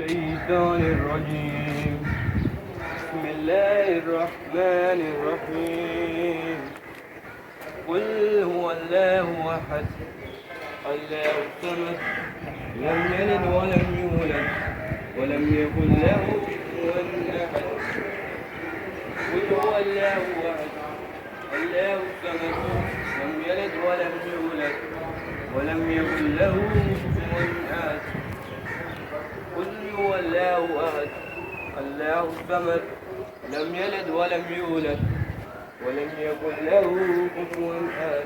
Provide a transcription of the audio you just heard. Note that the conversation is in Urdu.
الشيطان الرجيم بسم الله الرحمن الرحيم قل هو الله أحد الله الصمد لم يلد ولم يولد ولم يكن له كفوا أحد قل هو الله أحد الله الصمد لم يلد ولم يولد ولم يكن له كفوا أحد قل هو الله أحد الله الصمد لم يلد ولم يولد ولم يكن له كفوا أحد